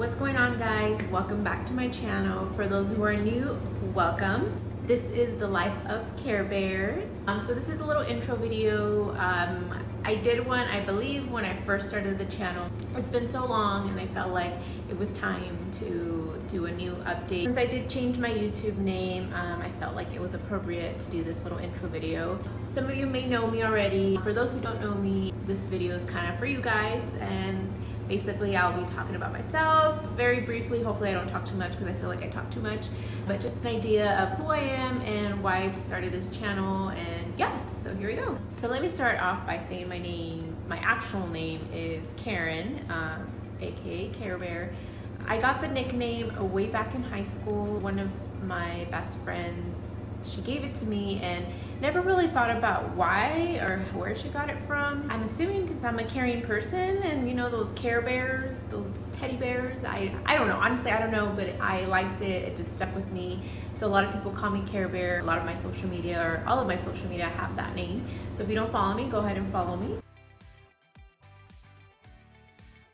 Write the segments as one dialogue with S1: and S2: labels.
S1: What's going on, guys? Welcome back to my channel. For those who are new, welcome. This is the life of Karebear. So this is a little intro video. I did one, I believe, when I first started the channel. It's been so long and I felt like it was time to do a new update. Since I did change my YouTube name, I felt like it was appropriate to do this little intro video. Some of you may know me already. For those who don't know me, this video is kind of for you guys, and basically I'll be talking about myself very briefly. Hopefully I don't talk too much because I feel like I talk too much, but just an idea of who I am and why I just started this channel. And yeah, so here we go. So let me start off by saying my name. My actual name is Karen, aka Karebear. I got the nickname way back in high school. One of my best friends, she gave it to me and never really thought about why or where she got it from. I'm assuming because I'm a caring person, and you know those Care Bears, those teddy bears, I don't know, honestly I don't know, but I liked it. It just stuck with me. So a lot of people call me Care Bear. A lot of my social media, or all of my social media, have that name. So if you don't follow me, go ahead and follow me.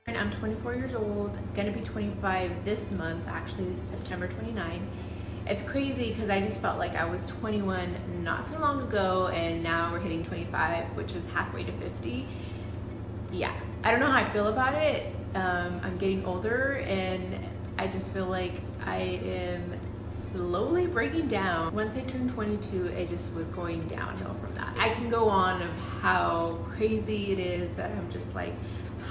S1: I'm 24 years old, gonna be 25 this month, actually September 29. It's crazy because I just felt like I was 21 not too long ago, and now we're hitting 25, which is halfway to 50. Yeah, I don't know how I feel about it. I'm getting older and I just feel like I am slowly breaking down. Once I turned 22, it just was going downhill from that. I can go on of how crazy it is that I'm just like,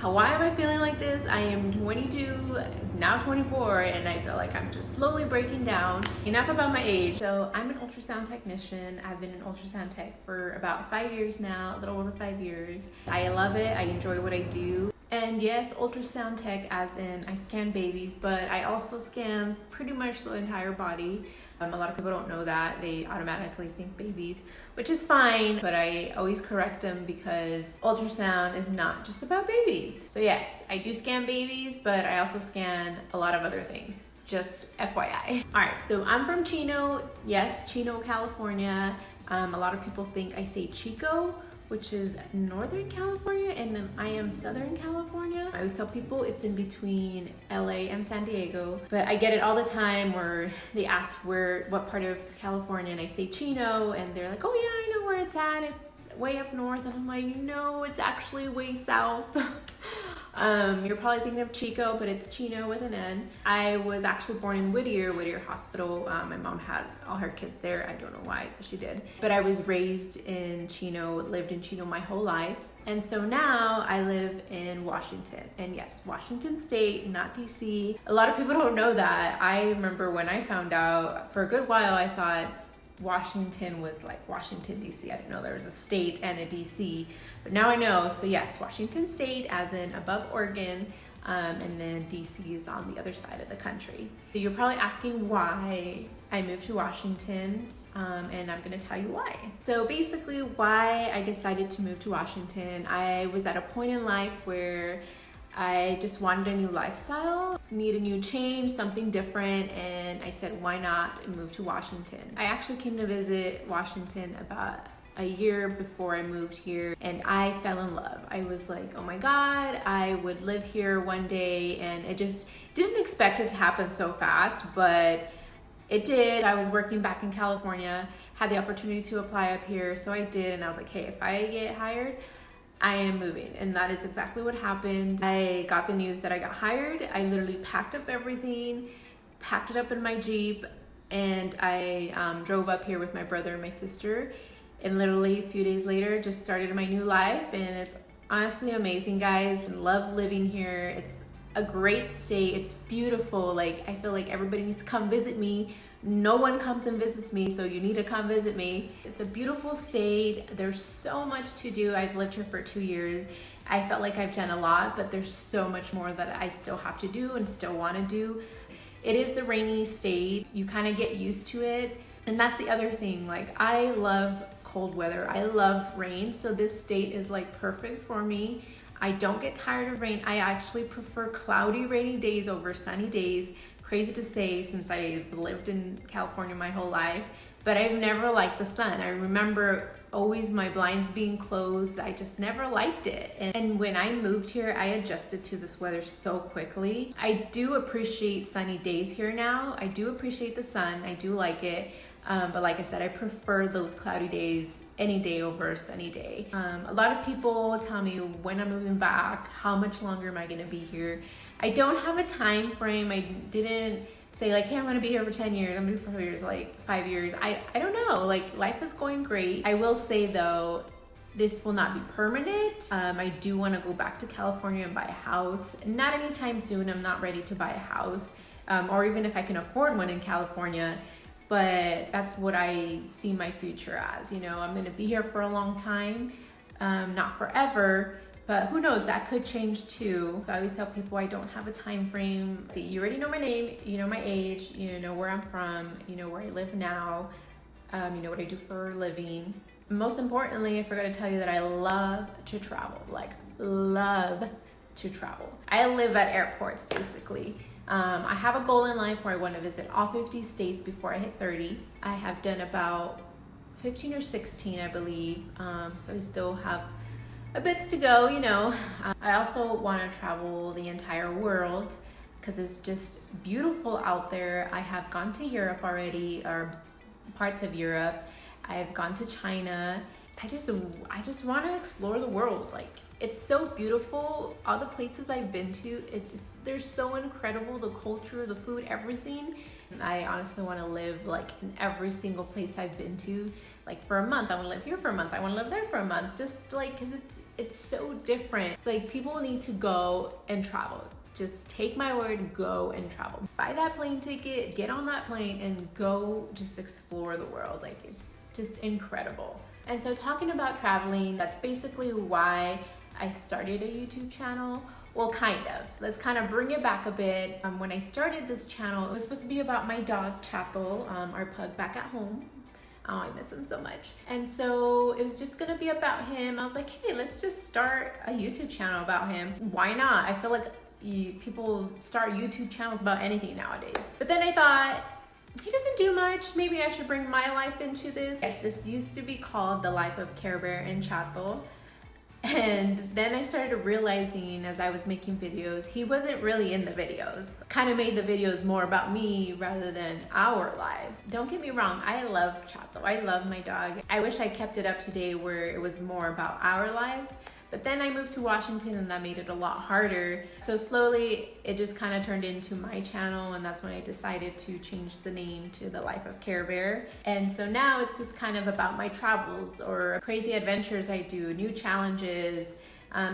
S1: why am I feeling like this? I am 22, now 24, and I feel like I'm just slowly breaking down. Enough about my age. So I'm an ultrasound technician. I've been an ultrasound tech for about 5 years now, a little over 5 years. I love it. I enjoy what I do. And yes, ultrasound tech as in I scan babies, but I also scan pretty much the entire body. A lot of people don't know that. They automatically think babies, which is fine, but I always correct them because ultrasound is not just about babies. So yes, I do scan babies, but I also scan a lot of other things. Just FYI. All right, so I'm from Chino. Yes, Chino, California. A lot of people think I say Chico, which is Northern California, and then I am Southern California. I always tell people it's in between LA and San Diego, but I get it all the time where they ask what part of California, and I say Chino, and they're like, oh yeah, I know where it's at. It's way up north. And I'm like, no, it's actually way south. You're probably thinking of Chico, but it's Chino with an N. I was actually born in Whittier Hospital. My mom had all her kids there. I don't know why, but she did. But I was raised in Chino, lived in Chino my whole life. And so now I live in Washington. And yes, Washington State, not DC. A lot of people don't know that. I remember when I found out, for a good while I thought Washington was like Washington DC. I didn't know there was a state and a DC, but now I know. So yes, Washington State as in above Oregon, and then DC is on the other side of the country. So you're probably asking why I moved to Washington, and I'm gonna tell you why. So basically why I decided to move to Washington, I was at a point in life where I just wanted a new lifestyle, need a new change, something different, and I said, why not move to Washington? I actually came to visit Washington about a year before I moved here, and I fell in love. I was like, oh my God, I would live here one day, and I just didn't expect it to happen so fast, but it did. I was working back in California, had the opportunity to apply up here, so I did, and I was like, hey, if I get hired, I am moving. And that is exactly what happened. I got the news that I got hired. I literally packed up everything, packed it up in my Jeep, and I drove up here with my brother and my sister. And literally a few days later, just started my new life. And it's honestly amazing, guys. I love living here. It's a great state. It's beautiful. Like, I feel like everybody needs to come visit me. No one comes and visits me, so you need to come visit me. It's a beautiful state. There's so much to do. I've lived here for 2 years. I felt like I've done a lot, but there's so much more that I still have to do and still want to do. It is the rainy state. You kind of get used to it. And that's the other thing. Like, I love cold weather. I love rain. So this state is like perfect for me. I don't get tired of rain. I actually prefer cloudy, rainy days over sunny days. Crazy to say since I lived in California my whole life, but I've never liked the sun. I remember always my blinds being closed. I just never liked it. And when I moved here, I adjusted to this weather so quickly. I do appreciate sunny days here now. I do appreciate the sun. I do like it. But like I said, I prefer those cloudy days any day over a sunny day. A lot of people tell me when I'm moving back, how much longer am I gonna be here? I don't have a time frame. I didn't say like, hey, I'm gonna be here for 10 years, I'm gonna be for 4 years, like 5 years. I don't know, like life is going great. I will say though, this will not be permanent. I do wanna go back to California and buy a house. Not anytime soon, I'm not ready to buy a house, or even if I can afford one in California, but that's what I see my future as. You know, I'm gonna be here for a long time, not forever, but who knows, that could change too. So I always tell people I don't have a time frame. See, you already know my name, you know my age, you know where I'm from, you know where I live now, you know what I do for a living. Most importantly, I forgot to tell you that I love to travel, like love to travel. I live at airports basically. I have a goal in life where I want to visit all 50 states before I hit 30. I have done about 15 or 16, I believe. So I still have a bit to go, you know. I also want to travel the entire world because it's just beautiful out there. I have gone to Europe already, or parts of Europe. I have gone to China. I just want to explore the world. Like, it's so beautiful. All the places I've been to, they're so incredible. The culture, the food, everything. And I honestly want to live like in every single place I've been to. Like for a month, I want to live here for a month. I want to live there for a month. Just like, cause it's so different. It's like people need to go and travel. Just take my word, go and travel. Buy that plane ticket, get on that plane and go just explore the world. Like it's just incredible. And so talking about traveling, that's basically why I started a YouTube channel. Well, kind of. Let's kind of bring it back a bit. When I started this channel, it was supposed to be about my dog, Chato, our pug back at home. Oh, I miss him so much. And so it was just gonna be about him. I was like, hey, let's just start a YouTube channel about him. Why not? I feel like people start YouTube channels about anything nowadays. But then I thought, he doesn't do much. Maybe I should bring my life into this. Yes, this used to be called The Life of Karebear and Chato. And then I started realizing as I was making videos, he wasn't really in the videos. Kind of made the videos more about me rather than our lives. Don't get me wrong, I love Chato. I love my dog. I wish I kept it up today where it was more about our lives. But then I moved to Washington and that made it a lot harder. So slowly it just kind of turned into my channel, and that's when I decided to change the name to The Life of Karebear. And so now it's just kind of about my travels or crazy adventures I do, new challenges.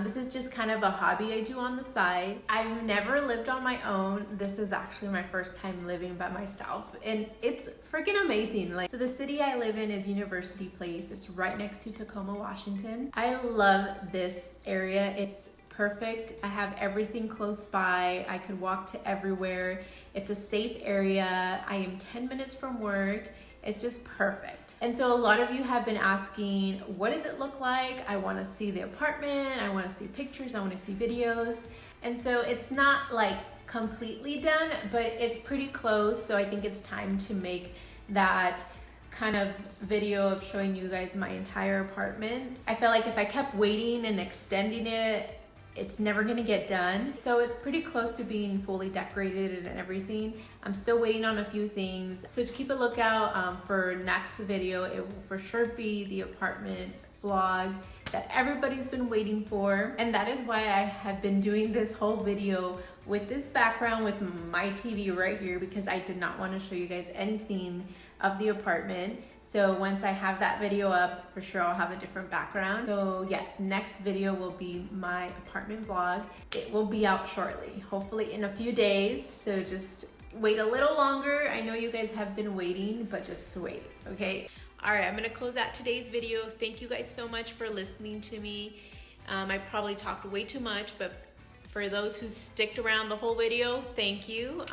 S1: This is just kind of a hobby I do on the side. I've never lived on my own. This is actually my first time living by myself, and it's freaking amazing. Like, so the city I live in is University Place. It's right next to Tacoma, Washington. I love this area. It's perfect. I have everything close by. I could walk to everywhere. It's a safe area. I am 10 minutes from work. It's just perfect. And so a lot of you have been asking, what does it look like? I want to see the apartment. I want to see pictures. I want to see videos. And so it's not like completely done, but it's pretty close. So I think it's time to make that kind of video of showing you guys my entire apartment. I felt like if I kept waiting and extending it, it's never gonna get done. So it's pretty close to being fully decorated and everything. I'm still waiting on a few things. So to keep a lookout for next video, it will for sure be the apartment vlog that everybody's been waiting for. And that is why I have been doing this whole video with this background with my TV right here, because I did not want to show you guys anything of the apartment. So once I have that video up, for sure I'll have a different background. So yes, next video will be my apartment vlog. It will be out shortly, hopefully in a few days. So just wait a little longer. I know you guys have been waiting, but just wait, okay? All right, I'm gonna close out today's video. Thank you guys so much for listening to me. I probably talked way too much, but for those who sticked around the whole video, thank you.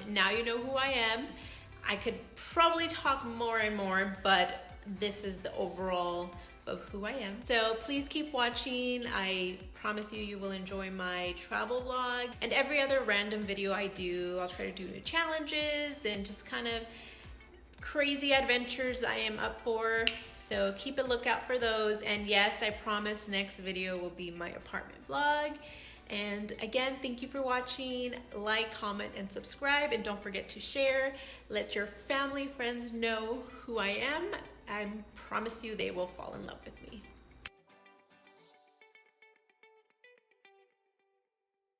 S1: Now you know who I am. I could probably talk more and more, but this is the overall of who I am. So please keep watching. I promise you, you will enjoy my travel vlog and every other random video I do. I'll try to do new challenges and just kind of crazy adventures I am up for. So keep a lookout for those. And yes, I promise next video will be my apartment vlog. And again, thank you for watching. Like, comment, and subscribe. And don't forget to share. Let your family, friends know who I am. I promise you they will fall in love with me.